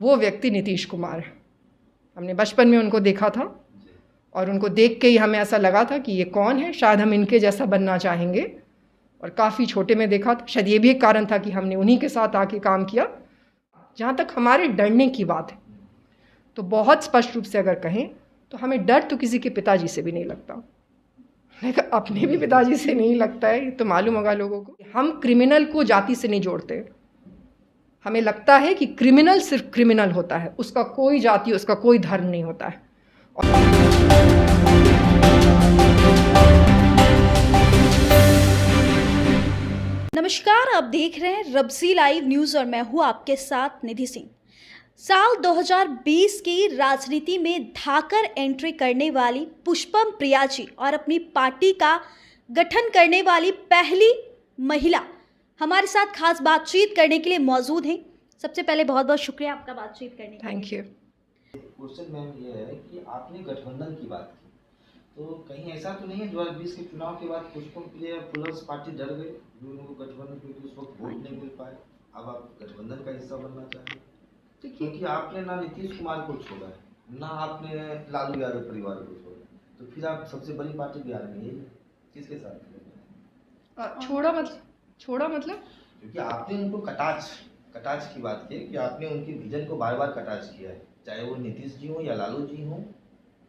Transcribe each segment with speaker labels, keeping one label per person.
Speaker 1: वो व्यक्ति नीतीश कुमार है। हमने बचपन में उनको देखा था और उनको देख के ही हमें ऐसा लगा था कि ये कौन है, शायद हम इनके जैसा बनना चाहेंगे। और काफ़ी छोटे में देखा था, शायद ये भी एक कारण था कि हमने उन्हीं के साथ आके काम किया। जहाँ तक हमारे डरने की बात है, तो बहुत स्पष्ट रूप से अगर कहें तो हमें डर तो किसी के पिताजी से भी नहीं लगता, लेकिन अपने भी पिताजी से नहीं लगता है, ये तो मालूम होगा लोगों को। हम क्रिमिनल को जाति से नहीं जोड़ते। हमें लगता है कि क्रिमिनल सिर्फ क्रिमिनल होता है, उसका कोई जाति, उसका कोई धर्म नहीं होता है।
Speaker 2: नमस्कार, आप देख रहे हैं रब्जी लाइव न्यूज और मैं हूं आपके साथ निधि सिंह। साल 2020 की राजनीति में धाकर एंट्री करने वाली पुष्पम प्रिया जी और अपनी पार्टी का गठन करने वाली पहली महिला हमारे साथ खास बातचीत करने के लिए मौजूद हैं। सबसे पहले बहुत बहुत शुक्रिया आपका बातचीत करने के लिए।
Speaker 1: Thank you.
Speaker 3: क्वेश्चन मैम ये है कि आपने गठबंधन की बात की, तो कहीं ऐसा तो नहीं है 2020 के चुनाव के बाद पुष्पम प्रिया प्लस पार्टी डर गए, जो उनको गठबंधन क्योंकि उस वक्त वोट नहीं मिल पाए, अब आप गठबंधन का हिस्सा बनना चाहेंगे? क्योंकि आपने ना नीतीश कुमार को छोड़ा है, ना आपने लालू यादव परिवार को छोड़ा, तो फिर आप सबसे बड़ी पार्टी बिहार में ही किसके साथ
Speaker 1: छोड़ा मतलब
Speaker 3: क्योंकि आपने उनको कटाच की बात की कि आपने उनके विजन को बार बार कटाच किया है, चाहे वो नीतीश जी हो या लालू जी हो।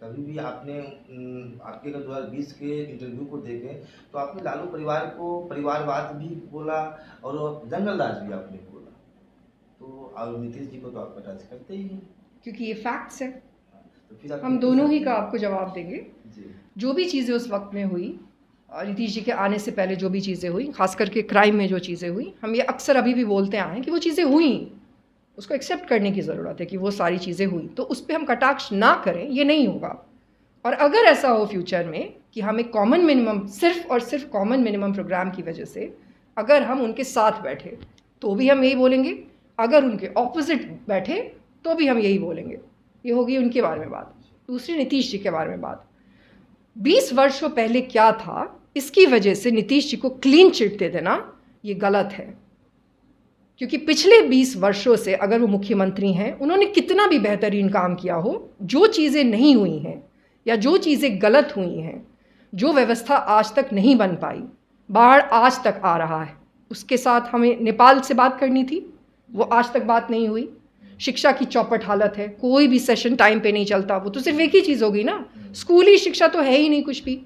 Speaker 3: कभी भी आपने आपके अगर 2020 के इंटरव्यू को देखें तो आपने लालू परिवार को परिवारवाद भी बोला और जंगल राज भी आपने बोला, तो और नीतीश जी को तो आप कटाच करते ही हैं,
Speaker 1: क्योंकि ये फैक्ट्स है।
Speaker 3: तो फिर
Speaker 1: हम दोनों ही का आपको जवाब देंगे।
Speaker 3: जी।
Speaker 1: जो भी चीज़ें उस वक्त में हुई, नीतीश जी के आने से पहले जो भी चीज़ें हुई, खास करके क्राइम में जो चीज़ें हुई, हम ये अक्सर अभी भी बोलते आए हैं कि वो चीज़ें हुई, उसको एक्सेप्ट करने की ज़रूरत है कि वो सारी चीज़ें हुई, तो उस पर हम कटाक्ष ना करें, ये नहीं होगा। और अगर ऐसा हो फ्यूचर में कि हम एक कॉमन मिनिमम, सिर्फ और सिर्फ कॉमन मिनिमम प्रोग्राम की वजह से अगर हम उनके साथ बैठे तो भी हम यही बोलेंगे, अगर उनके ऑपोजिट बैठे तो भी हम यही बोलेंगे। ये होगी उनके बारे में बात। दूसरी, नीतीश जी के बारे में बात। 20 वर्षों पहले क्या था, इसकी वजह से नीतीश जी को क्लीन चिट दे देना ये गलत है, क्योंकि पिछले 20 वर्षों से अगर वो मुख्यमंत्री हैं, उन्होंने कितना भी बेहतरीन काम किया हो, जो चीज़ें नहीं हुई हैं या जो चीज़ें गलत हुई हैं, जो व्यवस्था आज तक नहीं बन पाई, बाढ़ आज तक आ रहा है, उसके साथ हमें नेपाल से बात करनी थी, वो आज तक बात नहीं हुई। शिक्षा की चौपट हालत है, कोई भी सेशन टाइम पे नहीं चलता, वो तो सिर्फ एक ही चीज़ होगी ना, स्कूली शिक्षा तो है ही नहीं कुछ भी,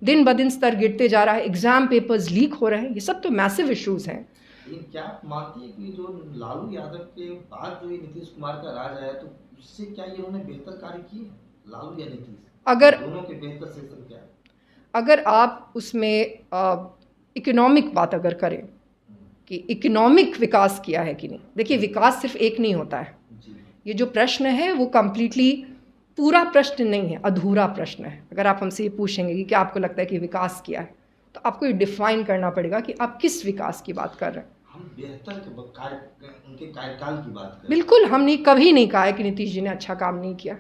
Speaker 1: दिन ब दिन स्तर गिरते जा रहा है, एग्जाम पेपर्स लीक हो रहे हैं, ये सब तो मैसिव इश्यूज हैं।
Speaker 3: क्या आप मानती है कि जो लालू यादव के बाद जो ये नीतीश कुमार का राज आया, तो उससे क्या ये उन्होंने बेहतर कार्य किए, लालू या नीतीश,
Speaker 1: अगर
Speaker 3: दोनों के बेहतर सेशन क्या है?
Speaker 1: अगर आप उसमें इकोनॉमिक बात अगर करें कि इकोनॉमिक विकास किया है कि नहीं, देखिए विकास सिर्फ एक नहीं होता है। ये जो प्रश्न है वो कम्प्लीटली पूरा प्रश्न नहीं है, अधूरा प्रश्न है। अगर आप हमसे ये पूछेंगे कि क्या आपको लगता है कि विकास किया है, तो आपको ये डिफाइन करना पड़ेगा कि आप किस विकास की बात कर रहे हैं।
Speaker 3: हम बेहतर उनके कार्यकाल की बात करें।
Speaker 1: बिल्कुल, हमने कभी नहीं कहा है कि नीतीश जी ने अच्छा काम नहीं किया।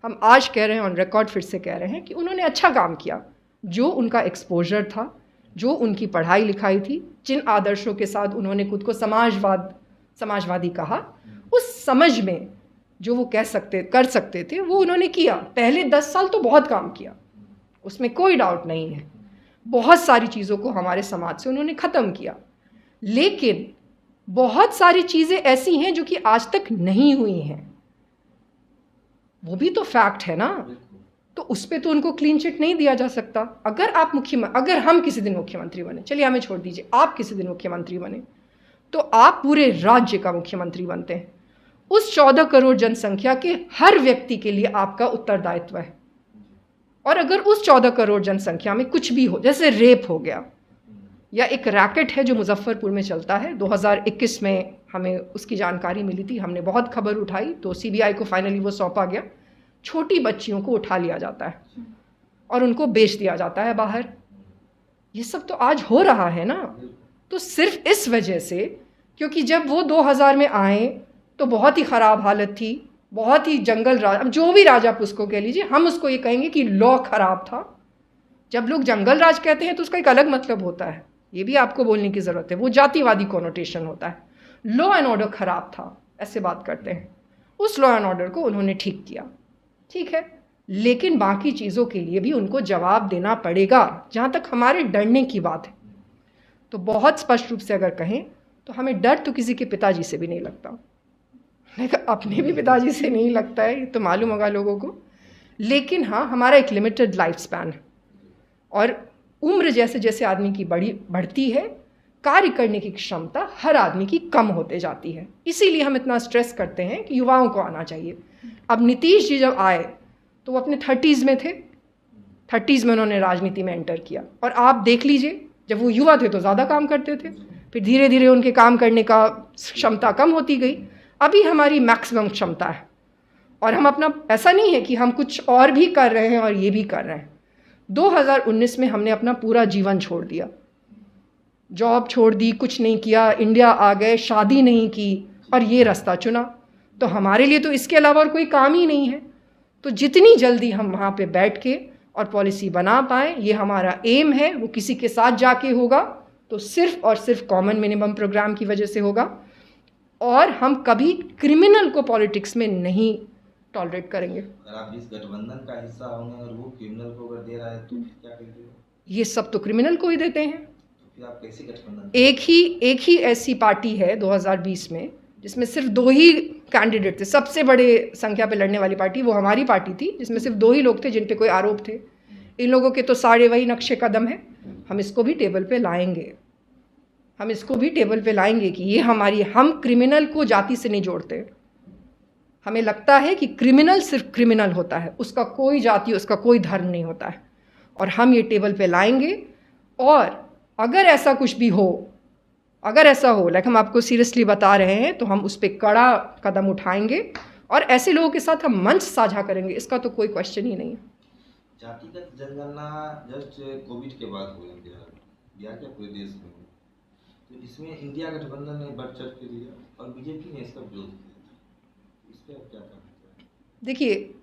Speaker 1: हम आज कह रहे हैं, ऑन रिकॉर्ड फिर से कह रहे हैं कि उन्होंने अच्छा काम किया। जो उनका एक्सपोजर था, जो उनकी पढ़ाई लिखाई थी, जिन आदर्शों के साथ उन्होंने खुद को समाजवादी कहा, उस समझ में जो वो कर सकते थे वो उन्होंने किया। पहले 10 साल तो बहुत काम किया, उसमें कोई डाउट नहीं है। बहुत सारी चीज़ों को हमारे समाज से उन्होंने ख़त्म किया, लेकिन बहुत सारी चीज़ें ऐसी हैं जो कि आज तक नहीं हुई हैं, वो भी तो फैक्ट है ना। तो उस पर तो उनको क्लीन चिट नहीं दिया जा सकता। अगर हम किसी दिन मुख्यमंत्री बने, चलिए हमें छोड़ दीजिए, आप किसी दिन मुख्यमंत्री बने, तो आप पूरे राज्य का मुख्यमंत्री बनते हैं। उस 14 करोड़ जनसंख्या के हर व्यक्ति के लिए आपका उत्तरदायित्व है। और अगर उस 14 करोड़ जनसंख्या में कुछ भी हो, जैसे रेप हो गया या एक रैकेट है जो मुजफ्फरपुर में चलता है, 2021 में हमें उसकी जानकारी मिली थी, हमने बहुत खबर उठाई, तो सीबीआई को फाइनली वो सौंपा गया। छोटी बच्चियों को उठा लिया जाता है और उनको बेच दिया जाता है बाहर। ये सब तो आज हो रहा है ना। तो सिर्फ इस वजह से, क्योंकि जब वो 2000 में आए तो बहुत ही ख़राब हालत थी, बहुत ही जंगल राज, अब जो भी राजा उसको कह लीजिए, हम उसको ये कहेंगे कि लॉ ख़राब था। जब लोग जंगल राज कहते हैं तो उसका एक अलग मतलब होता है, ये भी आपको बोलने की ज़रूरत है, वो जातिवादी कोनोटेशन होता है। लॉ एंड ऑर्डर ख़राब था, ऐसे बात करते हैं। उस लॉ एंड ऑर्डर को उन्होंने ठीक किया, ठीक है, लेकिन बाकी चीज़ों के लिए भी उनको जवाब देना पड़ेगा। जहाँ तक हमारे डरने की बात है, तो बहुत स्पष्ट रूप से अगर कहें तो हमें डर तो किसी के पिताजी से भी नहीं लगता, लेकिन अपने भी पिताजी से नहीं लगता है, ये तो मालूम होगा लोगों को। लेकिन हाँ, हमारा एक लिमिटेड लाइफ स्पैन है, और उम्र जैसे जैसे आदमी की बढ़ती है, कार्य करने की क्षमता हर आदमी की कम होते जाती है। इसीलिए हम इतना स्ट्रेस करते हैं कि युवाओं को आना चाहिए। अब नीतीश जी जब आए तो वो अपने 30s में थे, 30s में उन्होंने राजनीति में एंटर किया, और आप देख लीजिए जब वो युवा थे तो ज़्यादा काम करते थे, फिर धीरे धीरे उनके काम करने का क्षमता कम होती गई। अभी हमारी मैक्सिमम क्षमता है, और हम अपना, ऐसा नहीं है कि हम कुछ और भी कर रहे हैं और ये भी कर रहे हैं। 2019 में हमने अपना पूरा जीवन छोड़ दिया, जॉब छोड़ दी, कुछ नहीं किया, इंडिया आ गए, शादी नहीं की और ये रास्ता चुना। तो हमारे लिए तो इसके अलावा और कोई काम ही नहीं है। तो जितनी जल्दी हम वहाँ पे बैठ के और पॉलिसी बना पाएँ, ये हमारा एम है। वो किसी के साथ जाके होगा तो सिर्फ और सिर्फ कॉमन मिनिमम प्रोग्राम की वजह से होगा, और हम कभी क्रिमिनल को पॉलिटिक्स में नहीं टॉलरेट करेंगे।
Speaker 3: अगर आप इस गठबंधन का हिस्सा होंगे और वो क्रिमिनल को अगर दे रहा है तो फिर क्या करेंगे?
Speaker 1: ये सब तो क्रिमिनल को ही देते हैं।
Speaker 3: तो फिर आप कैसे गठबंधन?
Speaker 1: एक ही ऐसी पार्टी है 2020 में जिसमें सिर्फ 2 ही कैंडिडेट थे, सबसे बड़े संख्या पे लड़ने वाली पार्टी वो हमारी पार्टी थी, जिसमें सिर्फ 2 ही लोग थे जिन पे कोई आरोप थे। इन लोगों के तो सारे वही नक्शे कदम है। हम इसको भी टेबल पे लाएंगे, हम इसको भी टेबल पे लाएंगे कि ये हम क्रिमिनल को जाति से नहीं जोड़ते। हमें लगता है कि क्रिमिनल सिर्फ क्रिमिनल होता है, उसका कोई जाति, उसका कोई धर्म नहीं होता है, और हम ये टेबल पे लाएंगे। और अगर ऐसा कुछ भी हो, अगर ऐसा हो, लाइक हम आपको सीरियसली बता रहे हैं, तो हम उस पर कड़ा कदम उठाएंगे और ऐसे लोगों के साथ हम मंच साझा करेंगे, इसका तो कोई क्वेश्चन ही नहीं है।
Speaker 3: जातिगत जनगणना जस्ट कोविड के बाद हुई बिहार के पूरे देश में, तो इसमें इंडिया गठबंधन ने बढ़ चढ़ के लिया और बीजेपी ने इसका विरोध किया था। इस पर आप क्या कहना चाहेंगे?
Speaker 1: देखिए,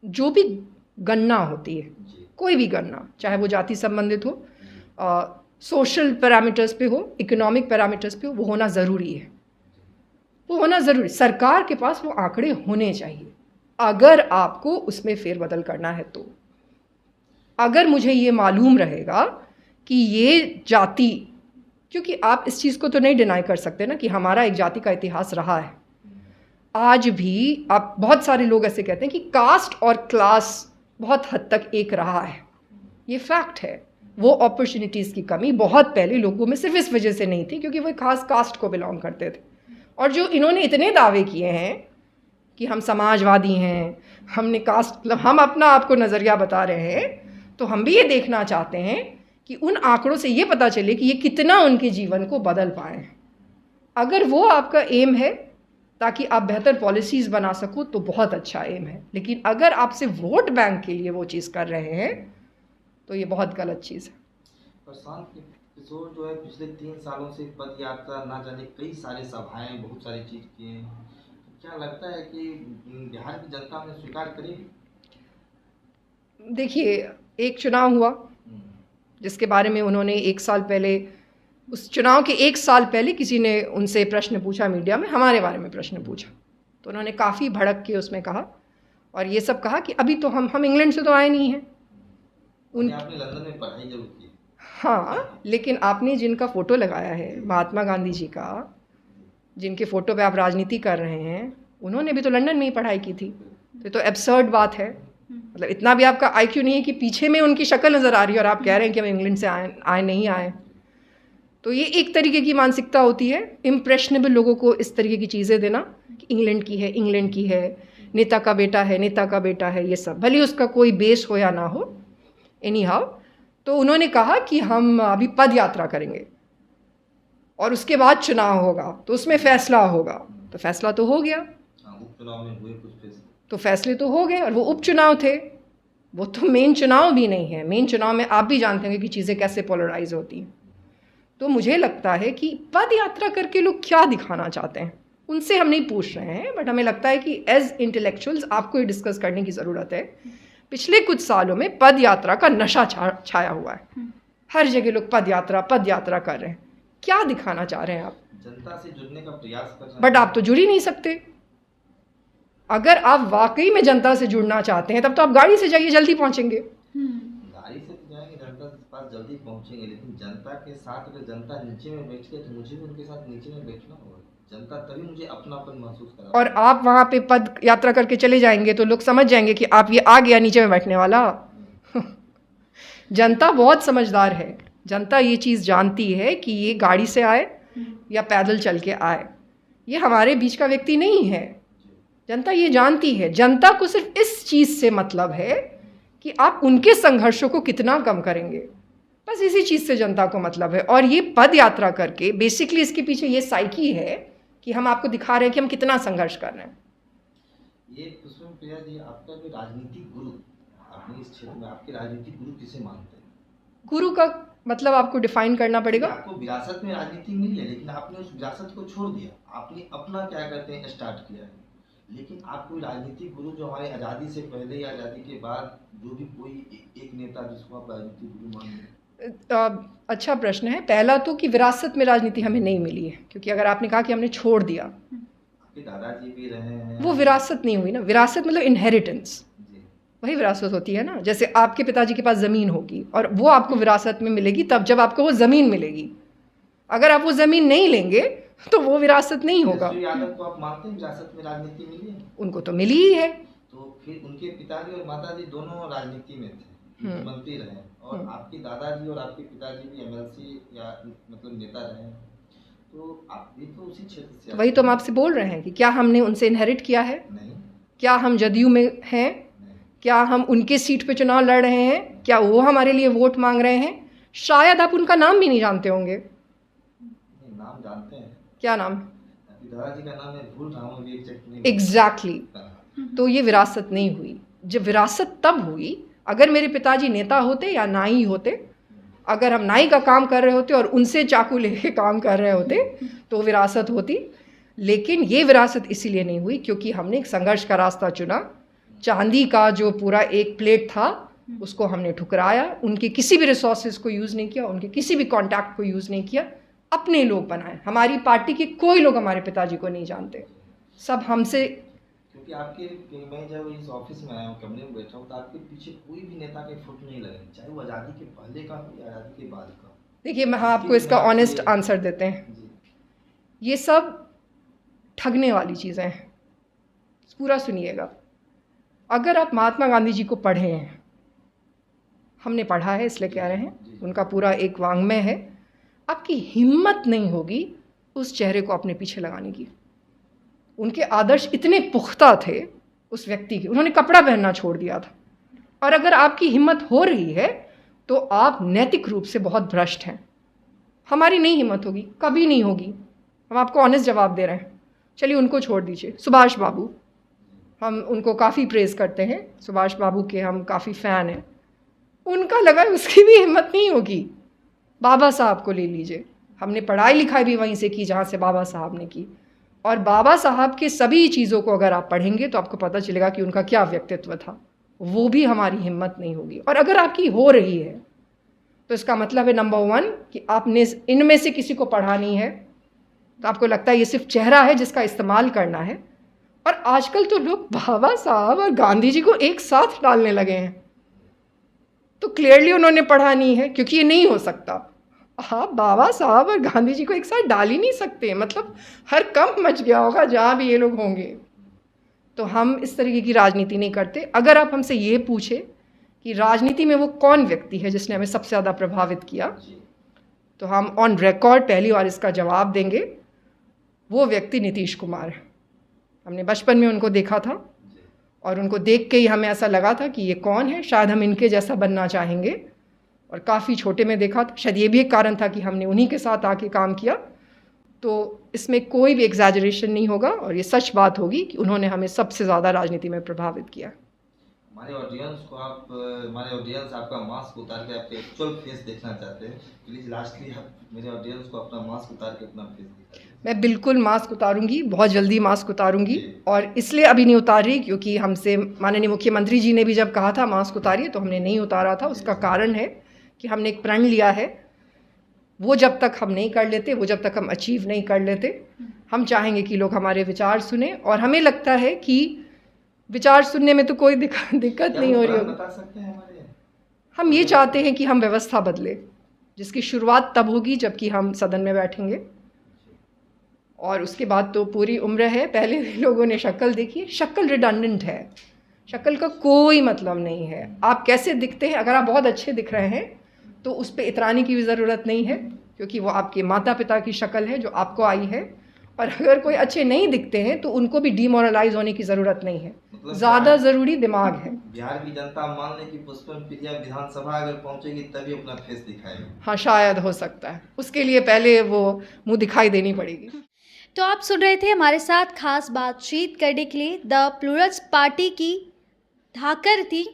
Speaker 1: जो भी गणना होती है, कोई भी गणना, चाहे वो जाति संबंधित हो, सोशल पैरामीटर्स पे हो, इकोनॉमिक पैरामीटर्स पे हो, वो होना ज़रूरी है, वो होना ज़रूरी। सरकार के पास वो आंकड़े होने चाहिए अगर आपको उसमें फेरबदल करना है तो। अगर मुझे ये मालूम रहेगा कि ये जाति, क्योंकि आप इस चीज़ को तो नहीं डिनाई कर सकते ना कि हमारा एक जाति का इतिहास रहा है। आज भी आप, बहुत सारे लोग ऐसे कहते हैं कि कास्ट और क्लास बहुत हद तक एक रहा है, ये फैक्ट है। वो अपॉर्चुनिटीज़ की कमी बहुत पहले लोगों में सिर्फ इस वजह से नहीं थी क्योंकि वो खास कास्ट को बिलोंग करते थे। और जो इन्होंने इतने दावे किए हैं कि हम समाजवादी हैं, हमने कास्ट, मतलब हम अपना आपको नज़रिया बता रहे हैं, तो हम भी ये देखना चाहते हैं कि उन आंकड़ों से ये पता चले कि ये कितना उनके जीवन को बदल पाए। अगर वो आपका एम है ताकि आप बेहतर पॉलिसीज़ बना सको तो बहुत अच्छा एम है, लेकिन अगर आप सिर्फ वोट बैंक के लिए वो चीज़ कर रहे हैं तो ये बहुत गलत चीज़ है।
Speaker 3: प्रशांत किशोर जो है पिछले 3 सालों से पद यात्रा, ना जाने कई सारे सभाएं, बहुत सारी चीज़ किए हैं, क्या लगता है कि बिहार की जनता ने स्वीकार करेगी?
Speaker 1: देखिए, एक चुनाव हुआ जिसके बारे में उन्होंने 1 साल पहले, उस चुनाव के 1 साल पहले किसी ने उनसे प्रश्न पूछा मीडिया में, हमारे बारे में प्रश्न पूछा, तो उन्होंने काफ़ी भड़क के उसमें कहा और ये सब कहा कि अभी तो हम इंग्लैंड से तो आए नहीं हैं।
Speaker 3: आपने लंदन में पढ़ाई जरूर की?
Speaker 1: हाँ, लेकिन आपने जिनका फ़ोटो लगाया है महात्मा गांधी जी का, जिनके फ़ोटो पे आप राजनीति कर रहे हैं, उन्होंने भी तो लंदन में ही पढ़ाई की थी। तो एब्सर्ड बात है, मतलब इतना भी आपका आईक्यू नहीं है कि पीछे में उनकी शक्ल नज़र आ रही है और आप कह रहे हैं कि हम इंग्लैंड से आए नहीं आए। तो ये एक तरीके की मानसिकता होती है, इम्प्रेशनेबल लोगों को इस तरीके की चीज़ें देना कि इंग्लैंड की है, नेता का बेटा है, ये सब, भले उसका कोई बेस हो या ना हो, एनी हाउ। तो उन्होंने कहा कि हम अभी पद यात्रा करेंगे और उसके बाद चुनाव होगा, तो उसमें फैसला होगा। तो फैसला तो हो गया,
Speaker 3: उपचुनाव में हुए कुछ फैसले,
Speaker 1: तो फैसले तो हो गए, और वो उपचुनाव थे, वो तो मेन चुनाव भी नहीं है। मेन चुनाव में आप भी जानते हैं कि चीज़ें कैसे पोलराइज होती हैं। तो मुझे लगता है कि पद यात्रा करके लोग क्या दिखाना चाहते हैं, उनसे हम नहीं पूछ रहे हैं, बट हमें लगता है कि एज इंटेलेक्चुअल्स आपको ये डिस्कस करने की ज़रूरत है। पिछले कुछ सालों में पद यात्रा का नशा छाया हुआ है, हर जगह लोग पद यात्रा कर रहे हैं। क्या दिखाना चाह रहे हैं आप?
Speaker 3: जनता से जुड़ने का प्रयास कर रहे हैं,
Speaker 1: बट आप तो जुड़ ही नहीं सकते। अगर आप वाकई में जनता से जुड़ना चाहते हैं तब तो आप गाड़ी से जाइए, जल्दी पहुंचेंगे।
Speaker 3: गाड़ी से तो जाएंगे, जनता के पास जल्दी पहुंचेंगे, लेकिन जनता के साथ अगर जनता नीचे में बैठ के तो मुझे भी उनके साथ नीचे में बैठना होगा। जनता तभी मुझे अपनापन महसूस करा।
Speaker 1: और आप वहाँ पे पद यात्रा करके चले जाएंगे तो लोग समझ जाएंगे कि आप ये आ गया नीचे में बैठने वाला। जनता बहुत समझदार है, जनता ये चीज़ जानती है कि ये गाड़ी से आए या पैदल चल के आए, ये हमारे बीच का व्यक्ति नहीं है। जनता ये जानती है। जनता को सिर्फ इस चीज़ से मतलब है कि आप उनके संघर्षों को कितना कम करेंगे, बस इसी चीज़ से जनता को मतलब है। और ये पद यात्रा करके बेसिकली इसके पीछे ये साइकी है कि हम आपको दिखा रहे हैं कि हम कितना संघर्ष कर रहे हैं।
Speaker 3: ये पुष्पम जी, आपका जो राजनीतिक गुरु, अपने इस क्षेत्र में आपके राजनीतिक गुरु किसे मानते हैं?
Speaker 1: गुरु का मतलब आपको डिफाइन करना पड़ेगा।
Speaker 3: आपको विरासत में राजनीति मिली है, लेकिन आपने उस विरासत को छोड़ दिया, आपने अपना क्या कहते हैं स्टार्ट किया है। लेकिन आप कोई राजनीतिक गुरु जो हमारे आज़ादी से पहले या आज़ादी के बाद जो भी कोई एक नेता जिसको आप राजनीतिक गुरु मानेंगे?
Speaker 1: अच्छा प्रश्न है। पहला तो कि विरासत में राजनीति हमें नहीं मिली है, क्योंकि अगर आपने कहा कि हमने छोड़ दिया,
Speaker 3: आपके दादाजी भी रहे हैं,
Speaker 1: वो विरासत नहीं हुई ना। विरासत मतलब इनहेरिटेंस, वही विरासत होती है ना। जैसे आपके पिताजी के पास ज़मीन होगी और वो आपको विरासत में मिलेगी तब जब आपको वो ज़मीन मिलेगी। अगर आप वो ज़मीन नहीं लेंगे तो वो विरासत नहीं होगा।
Speaker 3: यादव को आप मानते हैं विरासत में राजनीति मिली है?
Speaker 1: उनको तो मिली ही है।
Speaker 3: तो फिर उनके पिताजी और माताजी दोनों राजनीति में थे, मुख्यमंत्री रहे, और आपके दादाजी और आपके पिताजी भी एमएलसी या मतलब नेता रहे, तो आप भी तो उसी क्षेत्र से।
Speaker 1: वही तो हम आपसे बोल रहे हैं कि क्या हमने उनसे इनहेरिट किया है?
Speaker 3: नहीं। क्या
Speaker 1: हम जदयू में हैं? क्या हम उनके सीट पे चुनाव लड़ रहे हैं? क्या वो हमारे लिए वोट मांग रहे हैं? शायद आप उनका नाम भी नहीं जानते होंगे।
Speaker 3: नाम जानते हैं।
Speaker 1: क्या नाम?
Speaker 3: दादाजी का नाम है, भूल रहा हूँ एग्जैक्टली।
Speaker 1: एग्जैक्टली। तो ये विरासत नहीं हुई। जब विरासत तब हुई अगर मेरे पिताजी नेता होते या नाई होते। अगर हम नाई का काम कर रहे होते और उनसे चाकू लेके काम कर रहे होते तो विरासत होती। लेकिन ये विरासत इसीलिए नहीं हुई क्योंकि हमने एक संघर्ष का रास्ता चुना। चांदी का जो पूरा एक प्लेट था उसको हमने ठुकराया, उनके किसी भी रिसोर्सेज को यूज़ नहीं किया, उनके किसी भी कॉन्टैक्ट को यूज़ नहीं किया, अपने लोग बनाए। हमारी पार्टी के कोई लोग हमारे पिताजी को नहीं जानते, सब हमसे।
Speaker 3: क्योंकि आपके मैं जब इस ऑफिस में आया हूँ, कमरे में बैठा हूँ, तो आपके पीछे कोई भी नेता के फोटो नहीं लगे, चाहे वो आज़ादी के पहले का हो या आज़ादी के बाद का।
Speaker 1: देखिए, मैं आपको इसका ऑनेस्ट आंसर देते हैं। ये सब ठगने वाली चीज़ें हैं। पूरा सुनिएगा। अगर आप महात्मा गांधी जी को पढ़े हैं, हमने पढ़ा है इसलिए कह रहे हैं, उनका पूरा एक वाङ्मय है, आपकी हिम्मत नहीं होगी उस चेहरे को अपने पीछे लगाने की। उनके आदर्श इतने पुख्ता थे उस व्यक्ति के, उन्होंने कपड़ा पहनना छोड़ दिया था। और अगर आपकी हिम्मत हो रही है तो आप नैतिक रूप से बहुत भ्रष्ट हैं। हमारी नहीं हिम्मत होगी, कभी नहीं होगी। हम आपको ऑनेस्ट जवाब दे रहे हैं। चलिए उनको छोड़ दीजिए। सुभाष बाबू, हम उनको काफ़ी प्रेज़ करते हैं, सुभाष बाबू के हम काफ़ी फ़ैन हैं। उनका लगा उसकी भी हिम्मत नहीं होगी। बाबा साहब को ले लीजिए, हमने पढ़ाई लिखाई भी वहीं से की जहाँ से बाबा साहब ने की। और बाबा साहब के सभी चीज़ों को अगर आप पढ़ेंगे तो आपको पता चलेगा कि उनका क्या व्यक्तित्व था। वो भी हमारी हिम्मत नहीं होगी। और अगर आपकी हो रही है तो इसका मतलब है नंबर 1 कि आपने इनमें से किसी को पढ़ा नहीं है, तो आपको लगता है ये सिर्फ चेहरा है जिसका इस्तेमाल करना है। और आजकल तो लोग बाबा साहब और गांधी जी को एक साथ डालने लगे हैं, तो क्लियरली उन्होंने पढ़ा नहीं है, क्योंकि ये नहीं हो सकता। आप बाबा साहब और गांधी जी को एक साथ डाल ही नहीं सकते। मतलब हर कंप मच गया होगा जहाँ भी ये लोग होंगे। तो हम इस तरीके की राजनीति नहीं करते। अगर आप हमसे ये पूछे कि राजनीति में वो कौन व्यक्ति है जिसने हमें सबसे ज़्यादा प्रभावित किया, तो हम ऑन रिकॉर्ड पहली बार इसका जवाब देंगे। वो व्यक्ति नीतीश कुमार है। हमने बचपन में उनको देखा था और उनको देख के ही हमें ऐसा लगा था कि ये कौन है, शायद हम इनके जैसा बनना चाहेंगे। और काफ़ी छोटे में देखा था, शायद ये भी एक कारण था कि हमने उन्हीं के साथ आके काम किया। तो इसमें कोई भी एग्जैजरेशन नहीं होगा और ये सच बात होगी कि उन्होंने हमें सबसे ज़्यादा राजनीति में प्रभावित किया।
Speaker 3: हमारे ऑडियंस आपका मास्क उतार के आपके एक्चुअल फेस देखना चाहते हैं। प्लीज़ लास्टली आप मेरे ऑडियंस को अपना मास्क उतार के अपना फेस दिखाइए।
Speaker 1: मैं बिल्कुल मास्क उतारूंगी, बहुत जल्दी मास्क उतारूंगी। और इसलिए अभी नहीं उतार रही क्योंकि हमसे माननीय मुख्यमंत्री जी ने भी जब कहा था मास्क उतारिए तो हमने नहीं उतारा था। उसका कारण है कि हमने एक प्रण लिया है, वो जब तक हम नहीं कर लेते, वो जब तक हम अचीव नहीं कर लेते, हम चाहेंगे कि लोग हमारे विचार सुने। और हमें लगता है कि विचार सुनने में तो कोई दिक्कत नहीं हो रही होगी।
Speaker 3: बता सकते हैं हमारे?
Speaker 1: हम ये चाहते हैं कि हम व्यवस्था बदले, जिसकी शुरुआत तब होगी जबकि हम सदन में बैठेंगे, और उसके बाद तो पूरी उम्र है। पहले भी लोगों ने शक्ल देखी, शक्ल रिडंडेंट है, शक्ल का कोई मतलब नहीं है। आप कैसे दिखते हैं, अगर आप बहुत अच्छे दिख रहे हैं तो उस पर इतराने की भी ज़रूरत नहीं है, क्योंकि वो आपके माता पिता की शक्ल है जो आपको आई है। और अगर कोई अच्छे नहीं दिखते हैं तो उनको भी डिमोरलाइज होने की ज़रूरत नहीं है,
Speaker 3: मतलब
Speaker 1: ज़्यादा ज़रूरी दिमाग है।
Speaker 3: बिहार की जनता मान ले कि पुष्पम प्रिया विधानसभा अगर पहुंचेगी तभी अपना फेस दिखाएगी।
Speaker 1: हाँ, शायद हो सकता है, उसके लिए पहले वो मुंह दिखाई देनी पड़ेगी।
Speaker 2: तो आप सुन रहे थे हमारे साथ खास बातचीत करने के लिए द प्लूरल्स पार्टी की धाकर थी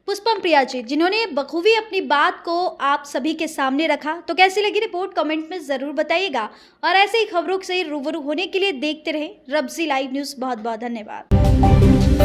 Speaker 2: पुष्पम प्रिया जी, जिन्होंने बखूबी अपनी बात को आप सभी के सामने रखा। तो कैसी लगी रिपोर्ट कमेंट में ज़रूर बताइएगा, और ऐसे ही खबरों से रूबरू होने के लिए देखते रहें रब्जी लाइव न्यूज़। बहुत बहुत धन्यवाद।